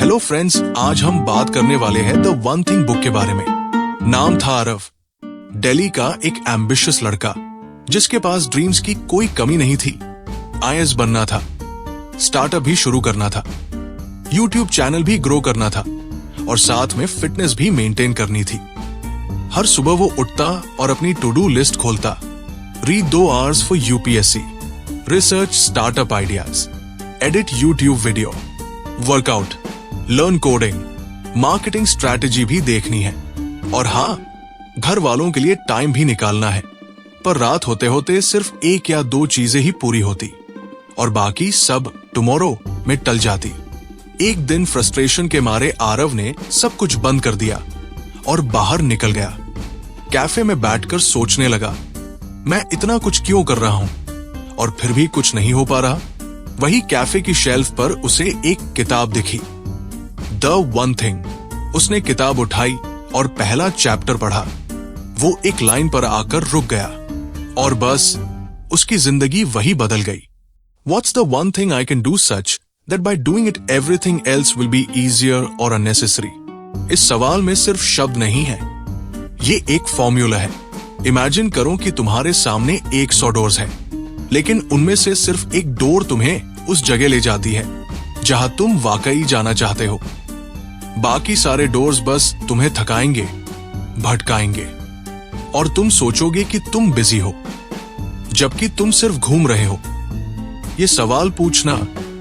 Hello friends, आज हम बात करने वाले हैं द वन थिंग बुक के बारे में। नाम था आरव, दिल्ली का एक एम्बिशियस लड़का जिसके पास ड्रीम्स की कोई कमी नहीं थी। आईएएस बनना था, स्टार्टअप भी शुरू करना था, यूट्यूब चैनल भी ग्रो करना था और साथ में फिटनेस भी मेंटेन करनी थी। हर सुबह वो उठता और अपनी टू डू लिस्ट खोलता। Read 2 hours for UPSC, research startup ideas, edit YouTube video, workout, learn coding, marketing strategy भी देखनी है और हाँ, घर वालों के लिए टाइम भी निकालना है। पर रात होते होते सिर्फ 1 या 2 चीजें ही पूरी होती और बाकी सब टुमारो में टल जाती। एक दिन फ्रस्ट्रेशन के मारे आरव ने सब कुछ बंद कर दिया और बाहर निकल गया। कैफे में बैठकर सोचने लगा, मैं इतना कुछ क्यों कर रहा हूं और फिर भी कुछ नहीं हो पा रहा। वही कैफे की शेल्फ पर उसे एक किताब दिखी, द वन थिंग। उसने किताब उठाई और पहला चैप्टर पढ़ा। वो एक लाइन पर आकर रुक गया और बस उसकी जिंदगी वही बदल गई। What's the one thing I can do such that by doing it everything else will be easier or unnecessary? इस सवाल में सिर्फ शब्द नहीं है, ये एक फॉर्मूला है। इमेजिन करो कि तुम्हारे सामने 100 डोर्स हैं, लेकिन उनमें से सिर्फ एक डोर तुम्हें उस जगह ले जाती है जहां तुम वाकई जाना चाहते हो। बाकी सारे डोर्स बस तुम्हें थकाएंगे, भटकाएंगे और तुम सोचोगे कि तुम बिजी हो, जबकि तुम सिर्फ घूम रहे हो। ये सवाल पूछना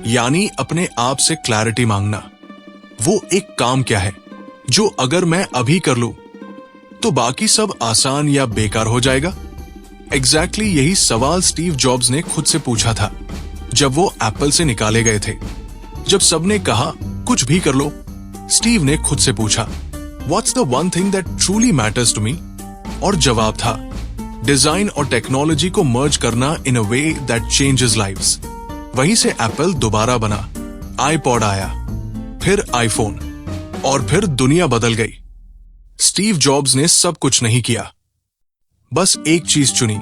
यानी अपने आप से क्लैरिटी मांगना। वो एक काम क्या है जो अगर मैं अभी कर लूं तो बाकी सब आसान या बेकार हो जाएगा? एग्जैक्टली यही सवाल स्टीव जॉब्स ने खुद से पूछा था जब वो एप्पल से निकाले गए थे। जब सबने कहा कुछ भी कर लो, स्टीव ने खुद से पूछा, what's the one thing that truly matters to me? और जवाब था, डिजाइन और टेक्नोलॉजी को मर्ज करना in a way that changes lives. वहीं से एप्पल दोबारा बना, आईपॉड आया, फिर आईफोन और फिर दुनिया बदल गई। स्टीव जॉब्स ने सब कुछ नहीं किया, बस एक चीज चुनी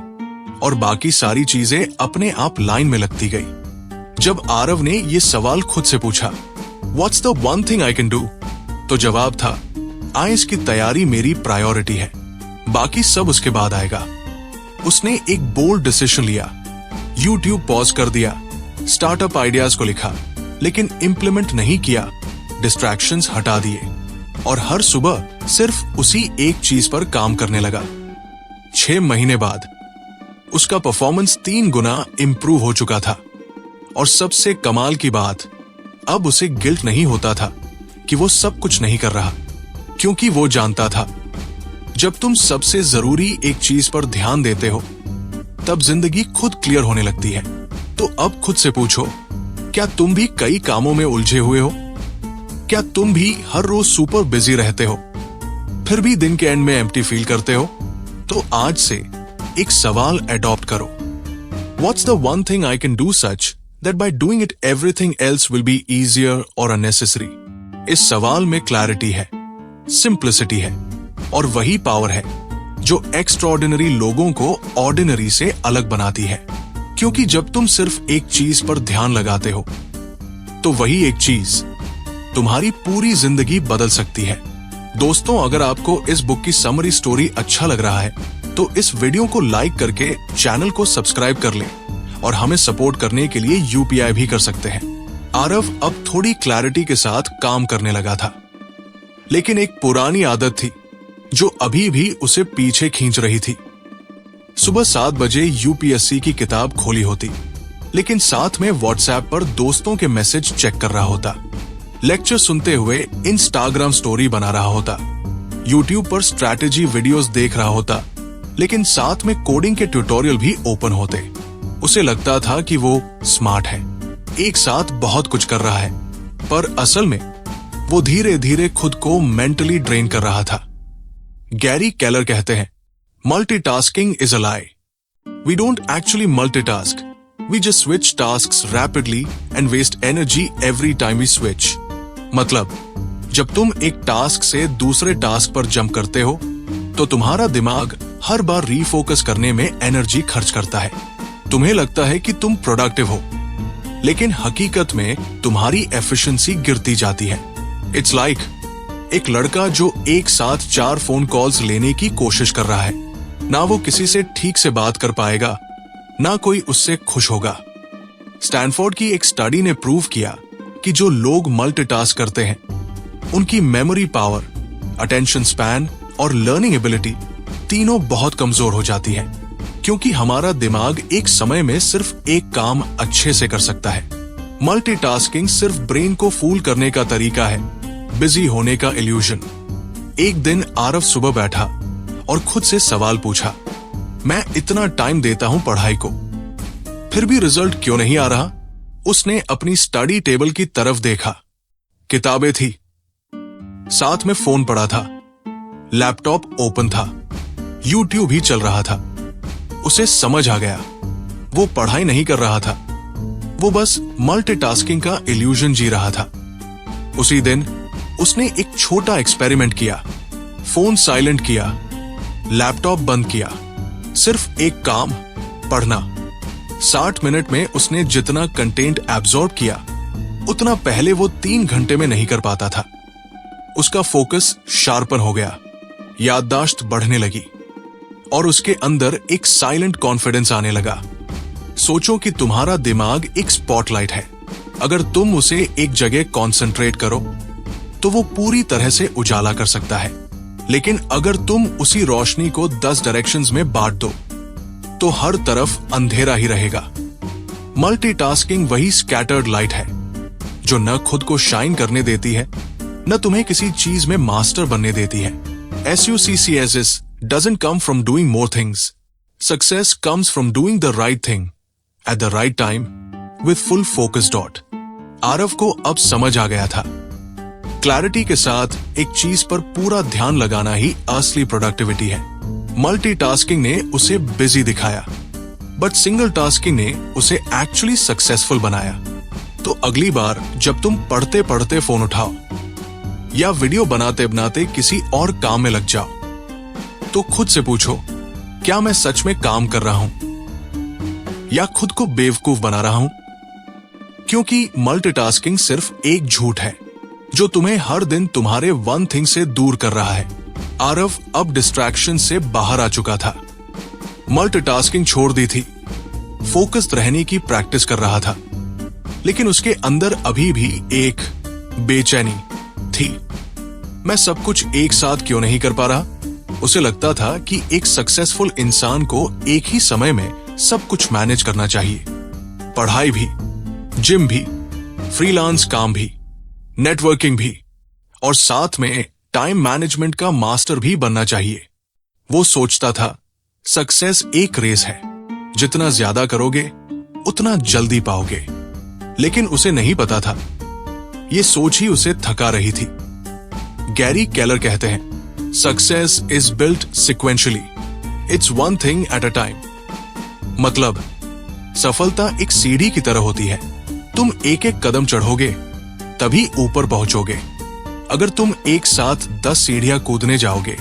और बाकी सारी चीजें अपने आप लाइन में लगती गई। जब आरव ने यह सवाल खुद से पूछा, what's the one thing I can do, तो जवाब था, आईएएस की तैयारी मेरी प्रायोरिटी है, बाकी सब उसके बाद आएगा। उसने एक बोल्ड डिसीजन लिया, यूट्यूब पॉज कर दिया, स्टार्टअप आइडियाज को लिखा, लेकिन इंप्लीमेंट नहीं किया, डिस्ट्रैक्शंस हटा दिए और हर सुबह सिर्फ उसी एक चीज पर काम करने लगा। 6 महीने बाद उसका परफॉर्मेंस 3 गुना इंप्रूव हो चुका था और सबसे कमाल की बात, अब उसे गिल्ट नहीं होता था कि वो सब कुछ नहीं कर रहा, क्योंकि वो जानता था जब तुम सबसे जरूरी एक चीज पर ध्यान देते हो तब जिंदगी खुद क्लियर होने लगती है। तो अब खुद से पूछो, क्या तुम भी कई कामों में उलझे हुए हो? क्या तुम भी हर रोज सुपर बिजी रहते हो, फिर भी दिन के एंड में एम्प्टी फील करते हो? तो आज से एक सवाल अडॉप्ट करो, what's the one thing I can do such that by doing it everything else will be easier और अननेसेसरी? इस सवाल में क्लैरिटी है, सिंप्लिसिटी है और वही पावर है जो एक्स्ट्राऑर्डिनरी लोगों को ऑर्डिनरी से अलग बनाती है। क्योंकि जब तुम सिर्फ एक चीज पर ध्यान लगाते हो तो वही एक चीज तुम्हारी पूरी जिंदगी बदल सकती है। दोस्तों, अगर आपको इस बुक की समरी स्टोरी अच्छा लग रहा है तो इस वीडियो को लाइक करके चैनल को सब्सक्राइब कर लें और हमें सपोर्ट करने के लिए यूपीआई भी कर सकते हैं। आरव अब थोड़ी क्लैरिटी के साथ काम करने लगा था, लेकिन एक पुरानी आदत थी जो अभी भी उसे पीछे खींच रही थी। सुबह 7 बजे यूपीएससी की किताब खोली होती, लेकिन साथ में व्हाट्सएप पर दोस्तों के मैसेज चेक कर रहा होता, लेक्चर सुनते हुए इंस्टाग्राम स्टोरी बना रहा होता, यूट्यूब पर स्ट्रैटेजी वीडियोस देख रहा होता, लेकिन साथ में कोडिंग के ट्यूटोरियल भी ओपन होते। उसे लगता था कि वो स्मार्ट है, एक साथ बहुत कुछ कर रहा है, पर असल में वो धीरे धीरे खुद को मेंटली ड्रेन कर रहा था। गैरी केलर कहते हैं, multitasking is a lie. We don't actually multitask, we just switch tasks rapidly and waste energy every time we switch. मतलब, जब तुम एक टास्क से दूसरे टास्क पर जंप करते हो तो तुम्हारा दिमाग हर बार रीफोकस करने में एनर्जी खर्च करता है। तुम्हें लगता है कि तुम प्रोडक्टिव हो, लेकिन हकीकत में तुम्हारी एफिशिएंसी गिरती जाती है। इट्स लाइक एक लड़का जो एक साथ 4 फोन कॉल्स लेने की कोशिश कर रहा है। ना वो किसी से ठीक से बात कर पाएगा, ना कोई उससे खुश होगा। स्टैनफोर्ड की एक स्टडी ने प्रूव किया कि जो लोग मल्टीटास्क करते हैं, उनकी मेमोरी पावर, अटेंशन स्पैन और लर्निंग एबिलिटी तीनों बहुत कमजोर हो जाती है, क्योंकि हमारा दिमाग एक समय में सिर्फ एक काम अच्छे से कर सकता है। मल्टीटास्किंग सिर्फ ब्रेन को फूल करने का तरीका है, बिजी होने का इल्यूजन। एक दिन आरव सुबह बैठा और खुद से सवाल पूछा, मैं इतना टाइम देता हूं पढ़ाई को, फिर भी रिजल्ट क्यों नहीं आ रहा? उसने अपनी स्टडी टेबल की तरफ देखा। किताबें थी, साथ में फोन पड़ा था, लैपटॉप ओपन था, यूट्यूब ही चल रहा था। उसे समझ आ गया, वो पढ़ाई नहीं कर रहा था, वो बस मल्टीटास्किंग का इल्यूजन जी रहा था। उसी दिन उसने एक छोटा एक्सपेरिमेंट किया। फोन साइलेंट किया, लैपटॉप बंद किया, सिर्फ एक काम, पढ़ना। 60 मिनट में उसने जितना कंटेंट एब्जॉर्ब किया, उतना पहले वो 3 घंटे में नहीं कर पाता था। उसका फोकस शार्पन हो गया, याददाश्त बढ़ने लगी और उसके अंदर एक साइलेंट कॉन्फिडेंस आने लगा। सोचो कि तुम्हारा दिमाग एक स्पॉटलाइट है। अगर तुम उसे एक जगह कॉन्सेंट्रेट करो तो वो पूरी तरह से उजाला कर सकता है, लेकिन अगर तुम उसी रोशनी को 10 डायरेक्शंस में बांट दो तो हर तरफ अंधेरा ही रहेगा। मल्टीटास्किंग वही स्कैटर्ड लाइट है जो न खुद को शाइन करने देती है, न तुम्हें किसी चीज में मास्टर बनने देती है। SUCCS doesn't come from doing more things. Success comes from doing the right thing at the right time with full focus. Aarav को अब समझ आ गया था, क्लैरिटी के साथ एक चीज पर पूरा ध्यान लगाना ही असली प्रोडक्टिविटी है। मल्टीटास्किंग ने उसे बिजी दिखाया, बट सिंगल टास्किंग ने उसे एक्चुअली सक्सेसफुल बनाया। तो अगली बार जब तुम पढ़ते पढ़ते फोन उठाओ या वीडियो बनाते बनाते किसी और काम में लग जाओ, तो खुद से पूछो, क्या मैं सच में काम कर रहा हूं या खुद को बेवकूफ बना रहा हूं? क्योंकि मल्टीटास्किंग सिर्फ एक झूठ है जो तुम्हें हर दिन तुम्हारे वन थिंग से दूर कर रहा है। आरव अब डिस्ट्रैक्शन से बाहर आ चुका था, मल्टीटास्किंग छोड़ दी थी, फोकस्ड रहने की प्रैक्टिस कर रहा था, लेकिन उसके अंदर अभी भी एक बेचैनी थी। मैं सब कुछ एक साथ क्यों नहीं कर पा रहा? उसे लगता था कि एक सक्सेसफुल इंसान को एक ही समय में सब कुछ मैनेज करना चाहिए, पढ़ाई भी, जिम भी, फ्रीलांस काम भी, नेटवर्किंग भी, और साथ में टाइम मैनेजमेंट का मास्टर भी बनना चाहिए। वो सोचता था सक्सेस एक रेस है, जितना ज्यादा करोगे उतना जल्दी पाओगे, लेकिन उसे नहीं पता था ये सोच ही उसे थका रही थी। गैरी केलर कहते हैं, success is built sequentially, it's one thing at a time. मतलब सफलता एक सीढ़ी की तरह होती है, तुम एक एक कदम चढ़ोगे तभी ऊपर पहुंचोगे। अगर तुम एक साथ 10 सीढ़ियां कूदने जाओगे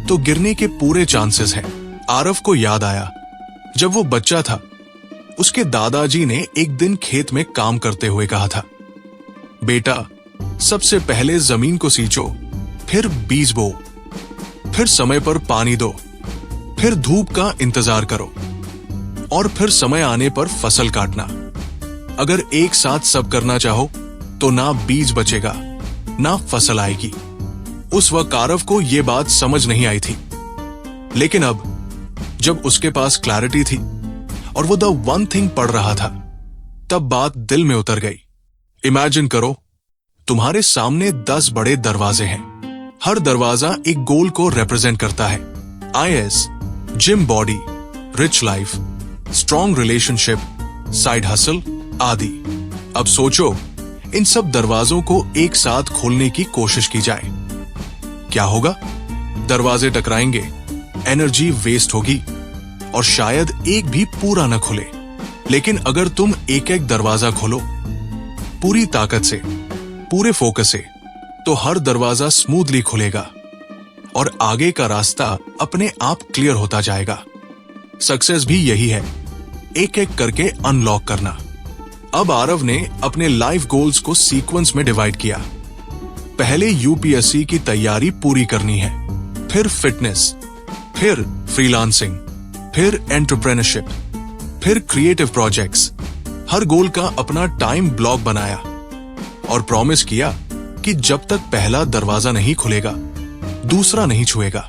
तो गिरने के पूरे चांसेस हैं। आरव को याद आया, जब वो बच्चा था उसके दादाजी ने एक दिन खेत में काम करते हुए कहा था, बेटा सबसे पहले जमीन को सींचो, फिर बीज बो, फिर समय पर पानी दो, फिर धूप का इंतजार करो और फिर समय आने पर फसल काटना। अगर एक साथ सब करना चाहो तो ना बीज बचेगा ना फसल आएगी। उस वक्त आरव को यह बात समझ नहीं आई थी, लेकिन अब जब उसके पास क्लैरिटी थी और वो द वन थिंग पढ़ रहा था, तब बात दिल में उतर गई। इमेजिन करो तुम्हारे सामने 10 बड़े दरवाजे हैं, हर दरवाजा एक गोल को रिप्रेजेंट करता है। IAS, gym body, rich life, strong relationship, side hustle आदि। अब सोचो इन सब दरवाजों को एक साथ खोलने की कोशिश की जाए, क्या होगा? दरवाजे टकराएंगे, एनर्जी वेस्ट होगी और शायद एक भी पूरा न खुले। लेकिन अगर तुम एक एक दरवाजा खोलो पूरी ताकत से, पूरे फोकस से, तो हर दरवाजा स्मूथली खुलेगा और आगे का रास्ता अपने आप क्लियर होता जाएगा। सक्सेस भी यही है, एक एक करके अनलॉक करना। अब आरव ने अपने लाइफ गोल्स को सीक्वेंस में डिवाइड किया। पहले यूपीएससी की तैयारी पूरी करनी है, फिर फिटनेस, फिर फ्रीलांसिंग, फिर एंटरप्रेन्योरशिप, फिर क्रिएटिव प्रोजेक्ट्स। हर गोल का अपना टाइम ब्लॉक बनाया और प्रॉमिस किया कि जब तक पहला दरवाजा नहीं खुलेगा, दूसरा नहीं छुएगा।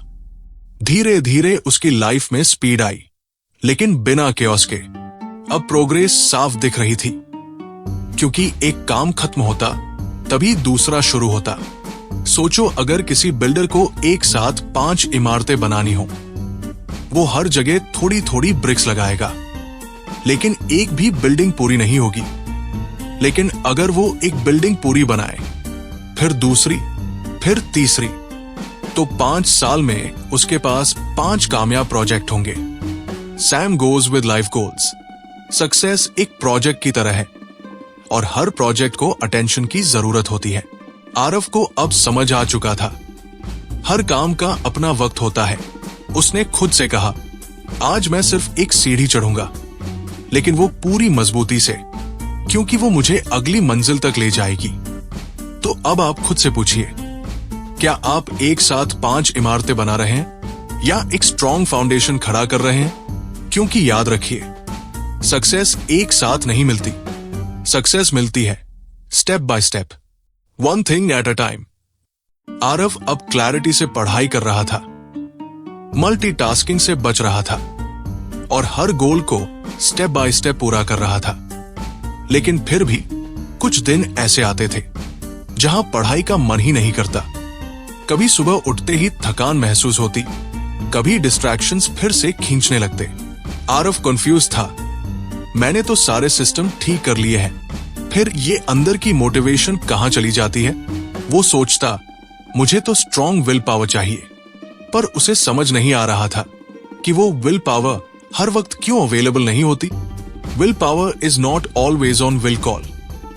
धीरे धीरे उसकी लाइफ में स्पीड आई, लेकिन बिना केओस के। अब प्रोग्रेस साफ दिख रही थी, क्योंकि एक काम खत्म होता तभी दूसरा शुरू होता। सोचो, अगर किसी बिल्डर को एक साथ 5 इमारतें बनानी हो, वो हर जगह थोड़ी थोड़ी ब्रिक्स लगाएगा, लेकिन एक भी बिल्डिंग पूरी नहीं होगी। लेकिन अगर वो एक बिल्डिंग पूरी बनाए, फिर दूसरी, फिर तीसरी, तो 5 साल में उसके पास 5 कामयाब प्रोजेक्ट होंगे। Sam goes with life goals. Success एक प्रोजेक्ट की तरह है और हर प्रोजेक्ट को अटेंशन की जरूरत होती है। आरव को अब समझ आ चुका था, हर काम का अपना वक्त होता है। उसने खुद से कहा, आज मैं सिर्फ एक सीढ़ी चढ़ूंगा, लेकिन वो पूरी मजबूती से, क्योंकि वो मुझे अगली मंजिल तक ले जाएगी। तो अब आप खुद से पूछिए, क्या आप एक साथ 5 इमारतें बना रहे हैं या एक स्ट्रॉन्ग फाउंडेशन खड़ा कर रहे हैं? क्योंकि याद रखिए, सक्सेस एक साथ नहीं मिलती। सक्सेस मिलती है step by step, one thing at a time. Aarav अब क्लैरिटी से पढ़ाई कर रहा था, मल्टीटास्किंग से बच रहा था और हर गोल को स्टेप बाय स्टेप पूरा कर रहा था। लेकिन फिर भी कुछ दिन ऐसे आते थे जहां पढ़ाई का मन ही नहीं करता। कभी सुबह उठते ही थकान महसूस होती, कभी डिस्ट्रैक्शंस फिर से खींचने लगते। आरव कंफ्यूज था, मैंने तो सारे सिस्टम ठीक कर लिए हैं, फिर ये अंदर की मोटिवेशन कहां चली जाती है? वो सोचता, मुझे तो स्ट्रॉन्ग विल पावर चाहिए, पर उसे समझ नहीं आ रहा था कि वो विल पावर हर वक्त क्यों अवेलेबल नहीं होती। Will power is not always on will call.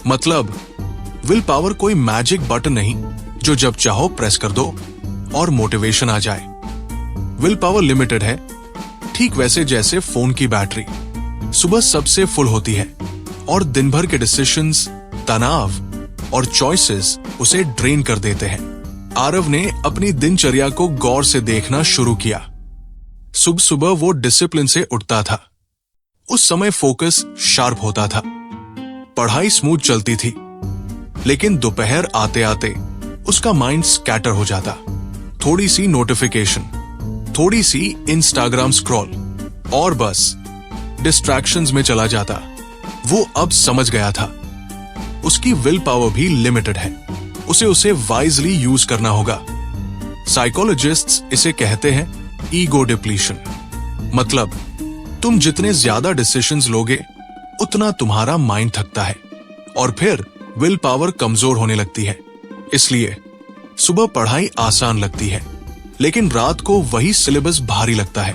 मतलब विल पावर कोई मैजिक बटन नहीं जो जब चाहो प्रेस कर दो और मोटिवेशन आ जाए। विल पावर लिमिटेड है, ठीक वैसे जैसे फोन की बैटरी सुबह सबसे फुल होती है और दिन भर के डिसीजंस, तनाव और चॉइसेस उसे ड्रेन कर देते हैं। आरव ने अपनी दिनचर्या को गौर से देखना शुरू किया। सुबह सुबह वो डिसिप्लिन से उठता था, उस समय फोकस शार्प होता था, पढ़ाई स्मूथ चलती थी। लेकिन दोपहर आते आते उसका माइंड स्कैटर हो जाता। थोड़ी सी नोटिफिकेशन, थोड़ी सी इंस्टाग्राम स्क्रॉल और बस डिस्ट्रैक्शंस में चला जाता। वो अब समझ गया था, उसकी विल पावर भी लिमिटेड है, उसे वाइजली यूज करना होगा। साइकोलॉजिस्ट्स इसे कहते हैं ईगो डिप्लीशन। मतलब तुम जितने ज्यादा डिसीजंस लोगे, उतना तुम्हारा माइंड थकता है और फिर विल पावर कमजोर होने लगती है। इसलिए सुबह पढ़ाई आसान लगती है, लेकिन रात को वही सिलेबस भारी लगता है,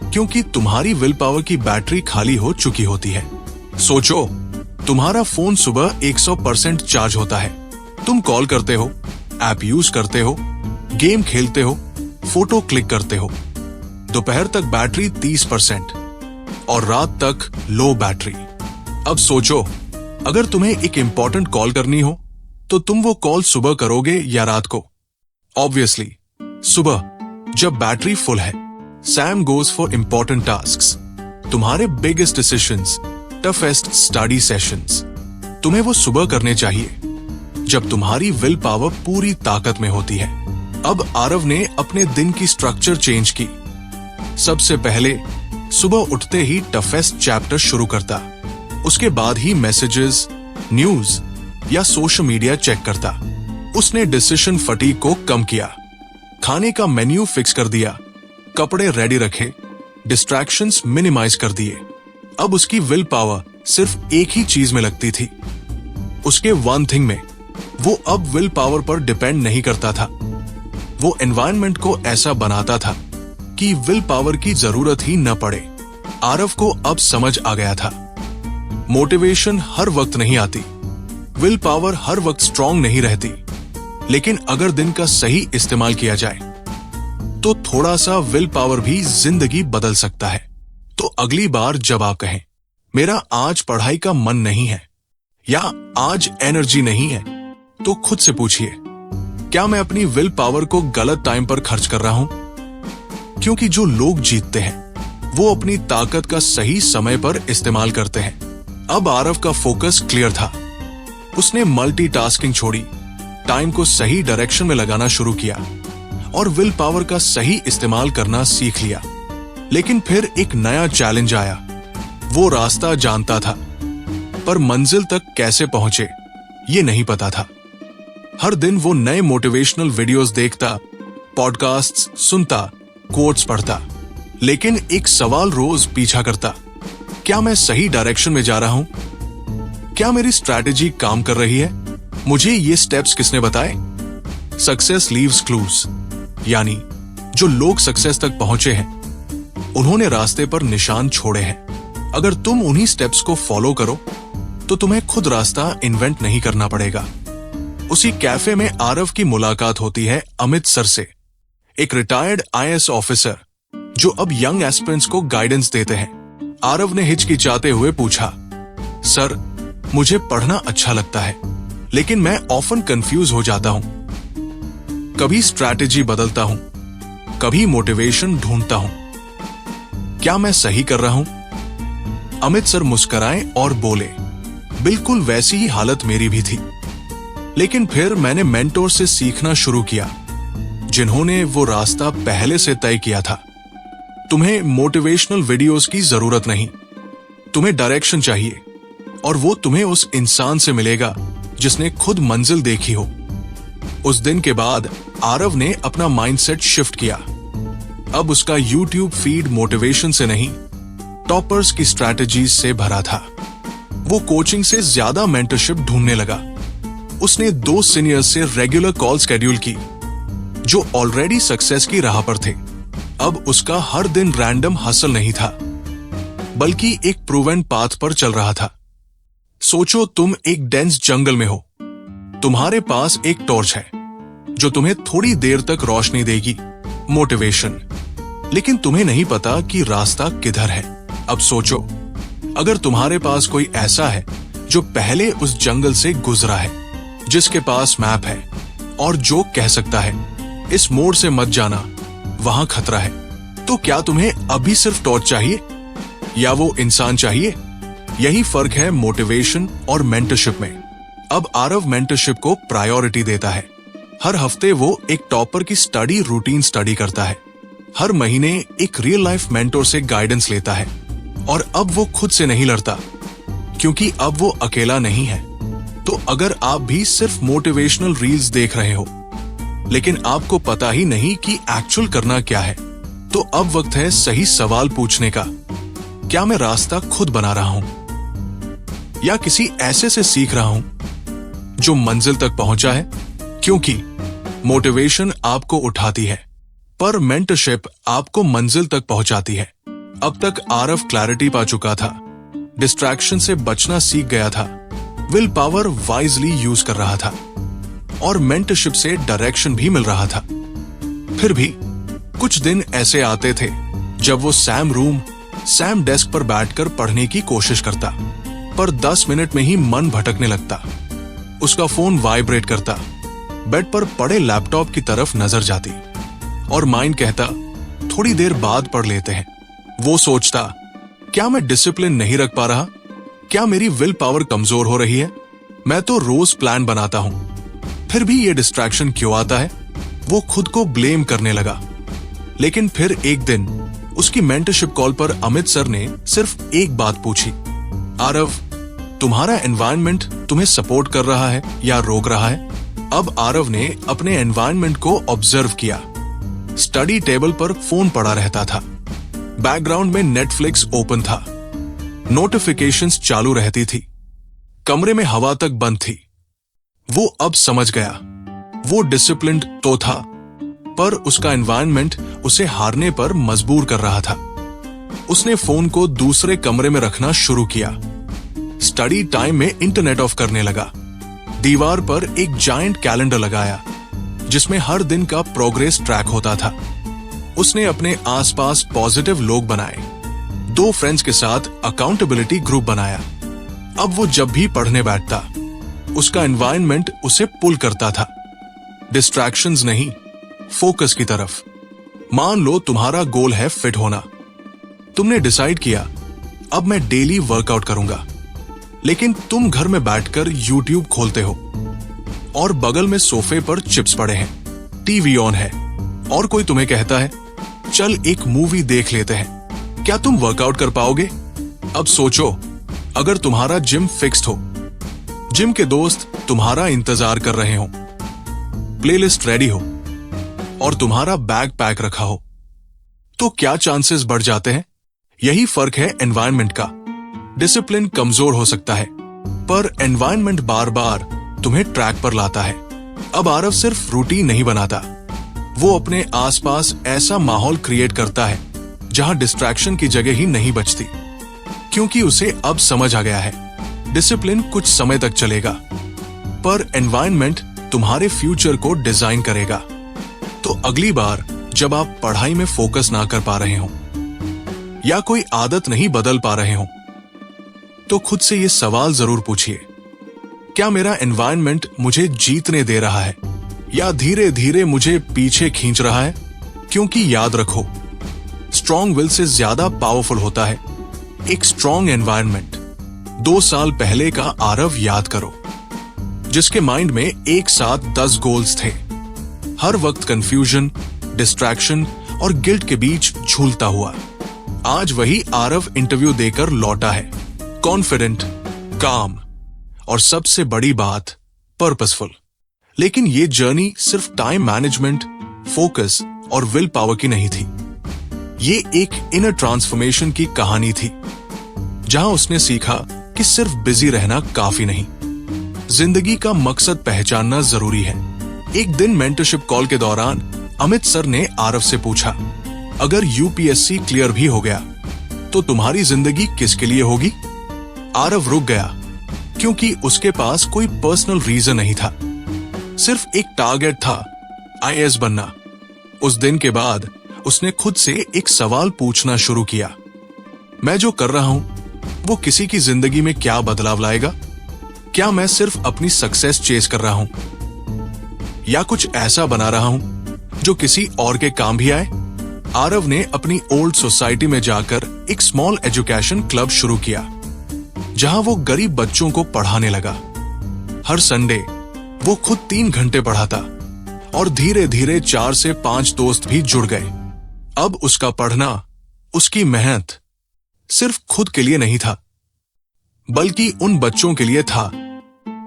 क्योंकि तुम्हारी विल पावर की बैटरी खाली हो चुकी होती है। सोचो, तुम्हारा फोन सुबह 100% चार्ज होता है। तुम कॉल करते हो, ऐप यूज करते हो, गेम खेलते हो, फोटो क्लिक करते हो। दोपहर तक बैटरी 30% और रात तक लो बैटरी। अब सोचो, अगर तुम्हें एक इंपॉर्टेंट कॉल करनी हो तो तुम वो कॉल सुबह करोगे या रात को? ऑब्वियसली सुबह, जब बैटरी फुल है। Sam goes for important tasks. तुम्हारे biggest decisions, toughest study sessions, तुम्हें वो सुबह करने चाहिए जब तुम्हारी विल पावर पूरी ताकत में होती है। अब आरव ने अपने दिन की स्ट्रक्चर चेंज की। सबसे पहले सुबह उठते ही टफेस्ट चैप्टर शुरू करता, उसके बाद ही मैसेजेस, न्यूज या सोशल मीडिया चेक करता। उसने डिसीजन फटीग को कम किया, खाने का मेन्यू फिक्स कर दिया, कपड़े रेडी रखे, डिस्ट्रैक्शंस मिनिमाइज कर दिए। अब उसकी विल पावर सिर्फ एक ही चीज में लगती थी, उसके वन थिंग में। वो अब विल पावर पर डिपेंड नहीं करता था। वो एनवायरनमेंट को ऐसा बनाता था कि विल पावर की जरूरत ही न पड़े। आरव को अब समझ आ गया था, मोटिवेशन हर वक्त नहीं आती, विल पावर हर वक्त स्ट्रांग नहीं रहती, लेकिन अगर दिन का सही इस्तेमाल किया जाए तो थोड़ा सा विल पावर भी जिंदगी बदल सकता है। तो अगली बार जब आप कहें, मेरा आज पढ़ाई का मन नहीं है या आज एनर्जी नहीं है, तो खुद से पूछिए, क्या मैं अपनी विल पावर को गलत टाइम पर खर्च कर रहा हूं? क्योंकि जो लोग जीतते हैं वो अपनी ताकत का सही समय पर इस्तेमाल करते हैं। अब आरव का फोकस क्लियर था। उसने मल्टीटास्किंग छोड़ी, टाइम को सही डायरेक्शन में लगाना शुरू किया और विल पावर का सही इस्तेमाल करना सीख लिया। लेकिन फिर एक नया चैलेंज आया। वो रास्ता जानता था, पर मंजिल तक कैसे पहुंचे ये नहीं पता था। हर दिन वो नए मोटिवेशनल वीडियोस देखता, पॉडकास्ट्स सुनता, कोट्स पढ़ता, लेकिन एक सवाल रोज पीछा करता, क्या मैं सही डायरेक्शन में जा रहा हूं? क्या मेरी स्ट्रैटेजी काम कर रही है? मुझे ये स्टेप्स किसने बताए? सक्सेस लीव्स क्लूज, यानी जो लोग सक्सेस तक पहुंचे हैं उन्होंने रास्ते पर निशान छोड़े हैं। अगर तुम उन्हीं स्टेप्स को फॉलो करो तो तुम्हें खुद रास्ता इन्वेंट नहीं करना पड़ेगा। उसी कैफे में आरव की मुलाकात होती है अमित सर से, एक रिटायर्ड आईएएस ऑफिसर जो अब यंग एस्पिरेंट्स को गाइडेंस देते हैं। आरव ने हिचकिचाते हुए पूछा, सर मुझे पढ़ना अच्छा लगता है, लेकिन मैं ऑफन कंफ्यूज हो जाता हूं। कभी स्ट्रैटेजी बदलता हूं, कभी मोटिवेशन ढूंढता हूं। क्या मैं सही कर रहा हूं? अमित सर मुस्कुराए और बोले, बिल्कुल वैसी ही हालत मेरी भी थी, लेकिन फिर मैंने मेंटोर से सीखना शुरू किया जिन्होंने वो रास्ता पहले से तय किया था। तुम्हें मोटिवेशनल वीडियोस की जरूरत नहीं, तुम्हें डायरेक्शन चाहिए, और वो तुम्हें उस इंसान से मिलेगा जिसने खुद मंजिल देखी हो। उस दिन के बाद आरव ने अपना माइंडसेट शिफ्ट किया। अब उसका यूट्यूब फीड मोटिवेशन से नहीं, टॉपर्स की स्ट्रैटेजीज से भरा था। वो कोचिंग से ज्यादा मेंटरशिप ढूंढने लगा। उसने 2 सीनियर्स से रेगुलर कॉल शेड्यूल की जो ऑलरेडी सक्सेस की राह पर थे। अब उसका हर दिन रैंडम हसल नहीं था, बल्कि एक प्रूवन पाथ पर चल रहा था। सोचो तुम एक डेंस जंगल में हो, तुम्हारे पास एक टॉर्च है जो तुम्हें थोड़ी देर तक रोशनी देगी, मोटिवेशन, लेकिन तुम्हें नहीं पता कि रास्ता किधर है। अब सोचो, अगर तुम्हारे पास कोई ऐसा है जो पहले उस जंगल से गुजरा है, जिसके पास मैप है और जो कह सकता है इस मोड़ से मत जाना, वहां खतरा है, तो क्या तुम्हें अभी सिर्फ टॉर्च चाहिए या वो इंसान चाहिए? यही फर्क है मोटिवेशन और मेंटरशिप में। अब आरव मेंटरशिप को प्रायोरिटी देता है। हर हफ्ते वो एक टॉपर की स्टडी रूटीन स्टडी करता है, हर महीने एक रियल लाइफ मेंटोर से गाइडेंस लेता है, और अब वो खुद से नहीं लड़ता, क्योंकि अब वो अकेला नहीं है। तो अगर आप भी सिर्फ मोटिवेशनल रील्स देख रहे हो, लेकिन आपको पता ही नहीं कि एक्चुअल करना क्या है, तो अब वक्त है सही सवाल पूछने का। क्या मैं रास्ता खुद बना रहा हूं, या किसी ऐसे से सीख रहा हूं जो मंजिल तक पहुंचा है? क्योंकि मोटिवेशन आपको उठाती है, पर मेंटरशिप आपको मंजिल तक पहुंचाती है। अब तक आरव क्लैरिटी पा चुका था, डिस्ट्रैक्शन से बचना सीख गया था, विल पावर वाइजली यूज कर रहा था, और मेंटरशिप से डायरेक्शन भी मिल रहा था। फिर भी कुछ दिन ऐसे आते थे जब वो सैम डेस्क पर बैठकर पढ़ने की कोशिश करता, पर 10 मिनट में ही मन भटकने लगता। उसका फोन वाइब्रेट करता, बेड पर पड़े लैपटॉप की तरफ नजर जाती, और माइंड कहता, थोड़ी देर बाद पढ़ लेते हैं। वो सोचता, क्या मैं डिसिप्लिन नहीं रख पा रहा? क्या मेरी विल पावर कमजोर हो रही है? मैं तो रोज प्लान बनाता हूं, फिर भी ये डिस्ट्रैक्शन क्यों आता है? वो खुद को ब्लेम करने लगा। लेकिन फिर एक दिन उसकी मेंटरशिप कॉल पर अमित सर ने सिर्फ एक बात पूछी, आरव, तुम्हारा एनवायरनमेंट तुम्हें सपोर्ट कर रहा है या रोक रहा है? अब आरव ने अपने एनवायरनमेंट को ऑब्जर्व किया। स्टडी टेबल पर फोन पड़ा रहता था, बैकग्राउंड में नेटफ्लिक्स ओपन था, नोटिफिकेशंस चालू रहती थी, कमरे में हवा तक बंद थी। वो अब समझ गया, वो डिसिप्लिन्ड तो था, पर उसका एनवायरनमेंट उसे हारने पर मजबूर कर रहा था। उसने फोन को दूसरे कमरे में रखना शुरू किया, स्टडी टाइम में इंटरनेट ऑफ करने लगा, दीवार पर एक जायंट कैलेंडर लगाया जिसमें हर दिन का प्रोग्रेस ट्रैक होता था। उसने अपने आसपास पॉजिटिव लोग बनाए, 2 फ्रेंड्स के साथ अकाउंटेबिलिटी ग्रुप बनाया। अब वो जब भी पढ़ने बैठता, उसका एनवायरनमेंट उसे पुल करता था। डिस्ट्रैक्शंस नहीं, फोकस की तरफ। मान लो तुम्हारा गोल है फिट होना। तुमने डिसाइड किया अब मैं डेली वर्कआउट करूंगा, लेकिन तुम घर में बैठकर यूट्यूब खोलते हो और बगल में सोफे पर चिप्स पड़े हैं, टीवी ऑन है और कोई तुम्हें कहता है चल एक मूवी देख लेते हैं। क्या तुम वर्कआउट कर पाओगे? अब सोचो, अगर तुम्हारा जिम फिक्स्ड हो, जिम के दोस्त तुम्हारा इंतजार कर रहे हो, प्लेलिस्ट रेडी हो और तुम्हारा बैग पैक रखा हो, तो क्या चांसेस बढ़ जाते हैं? यही फर्क है एनवायरनमेंट का। डिसिप्लिन कमजोर हो सकता है, पर एनवायरनमेंट बार बार तुम्हें ट्रैक पर लाता है। अब आरव सिर्फ रूटीन नहीं बनाता, वो अपने आसपास ऐसा माहौल क्रिएट करता है जहां डिस्ट्रैक्शन की जगह ही नहीं बचती, क्योंकि उसे अब समझ आ गया है डिसिप्लिन कुछ समय तक चलेगा, पर एनवायरनमेंट तुम्हारे फ्यूचर को डिजाइन करेगा। तो अगली बार जब आप पढ़ाई में फोकस ना कर पा रहे हो या कोई आदत नहीं बदल पा रहे हो, तो खुद से ये सवाल जरूर पूछिए, क्या मेरा एनवायरनमेंट मुझे जीतने दे रहा है या धीरे धीरे मुझे पीछे खींच रहा है? क्योंकि याद रखो, स्ट्रॉन्ग विल से ज्यादा पावरफुल होता है एक स्ट्रॉन्ग एनवायरनमेंट। 2 साल पहले का आरव याद करो, जिसके माइंड में एक साथ 10 गोल्स थे, हर वक्त कंफ्यूजन, डिस्ट्रैक्शन और गिल्ट के बीच झूलता हुआ। आज वही आरव इंटरव्यू देकर लौटा है, कॉन्फिडेंट, काम और सबसे बड़ी बात पर्पसफुल। लेकिन ये जर्नी सिर्फ टाइम मैनेजमेंट, फोकस और विल पावर की नहीं थी। ये एक इनर ट्रांसफॉर्मेशन की कहानी थी, जहां उसने सीखा कि सिर्फ बिजी रहना काफी नहीं, जिंदगी का मकसद पहचानना जरूरी है। एक दिन मेंटरशिप कॉल के दौरान अमित सर ने आरव से पूछा, अगर यूपीएससी क्लियर भी हो गया तो तुम्हारी जिंदगी किसके लिए होगी? आरव रुक गया, क्योंकि उसके पास कोई पर्सनल रीजन नहीं था, सिर्फ एक टारगेट था, आईएएस बनना। उस दिन के बाद उसने खुद से एक सवाल पूछना शुरू किया, मैं जो कर रहा हूं वो किसी की जिंदगी में क्या बदलाव लाएगा? क्या मैं सिर्फ अपनी सक्सेस चेस कर रहा हूं या कुछ ऐसा बना रहा हूं जो किसी और के काम भी आए? आरव ने अपनी ओल्ड सोसाइटी में जाकर एक स्मॉल एजुकेशन क्लब शुरू किया, जहां वो गरीब बच्चों को पढ़ाने लगा। हर संडे वो खुद 3 घंटे पढ़ाता और धीरे धीरे 4 से 5 दोस्त भी जुड़ गए। अब उसका पढ़ना, उसकी मेहनत सिर्फ खुद के लिए नहीं था, बल्कि उन बच्चों के लिए था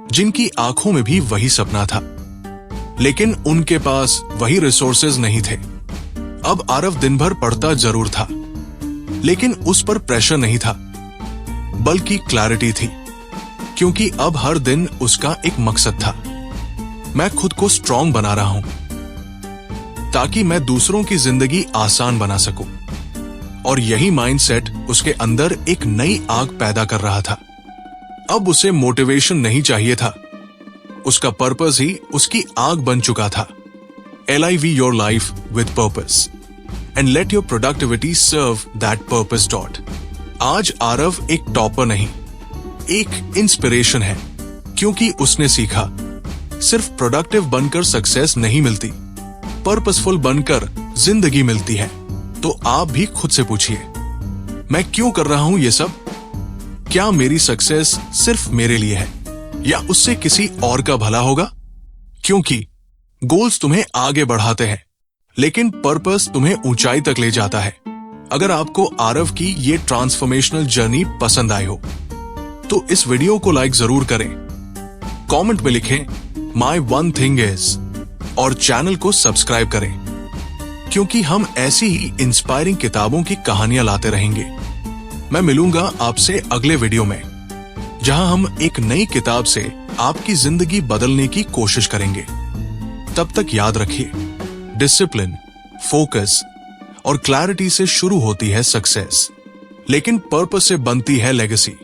जिनकी आंखों में भी वही सपना था, लेकिन उनके पास वही रिसोर्सेज नहीं थे। अब आरव दिन भर पढ़ता जरूर था, लेकिन उस पर प्रेशर नहीं था, बल्कि क्लैरिटी थी, क्योंकि अब हर दिन उसका एक मकसद था, मैं खुद को स्ट्रांग बना रहा हूं ताकि मैं दूसरों की जिंदगी आसान बना सकूं। और यही माइंडसेट उसके अंदर एक नई आग पैदा कर रहा था। अब उसे मोटिवेशन नहीं चाहिए था, उसका पर्पस ही उसकी आग बन चुका था। LIV your life with purpose and let your productivity serve that purpose. आज आरव एक टॉपर नहीं, एक इंस्पिरेशन है, क्योंकि उसने सीखा सिर्फ प्रोडक्टिव बनकर सक्सेस नहीं मिलती, पर्पसफुल बनकर जिंदगी मिलती है। तो आप भी खुद से पूछिए, मैं क्यों कर रहा हूं ये सब? क्या मेरी सक्सेस सिर्फ मेरे लिए है या उससे किसी और का भला होगा? क्योंकि गोल्स तुम्हें आगे बढ़ाते हैं, लेकिन पर्पस तुम्हें ऊंचाई तक ले जाता है। अगर आपको आरव की ये ट्रांसफॉर्मेशनल जर्नी पसंद आई हो तो इस वीडियो को लाइक जरूर करें, कमेंट में लिखें माय वन थिंग इज और चैनल को सब्सक्राइब करें, क्योंकि हम ऐसी ही इंस्पायरिंग किताबों की कहानियां लाते रहेंगे। मैं मिलूंगा आपसे अगले वीडियो में, जहां हम एक नई किताब से आपकी जिंदगी बदलने की कोशिश करेंगे। तब तक याद रखिए, डिसिप्लिन, फोकस और क्लैरिटी से शुरू होती है सक्सेस, लेकिन पर्पस से बनती है लेगेसी।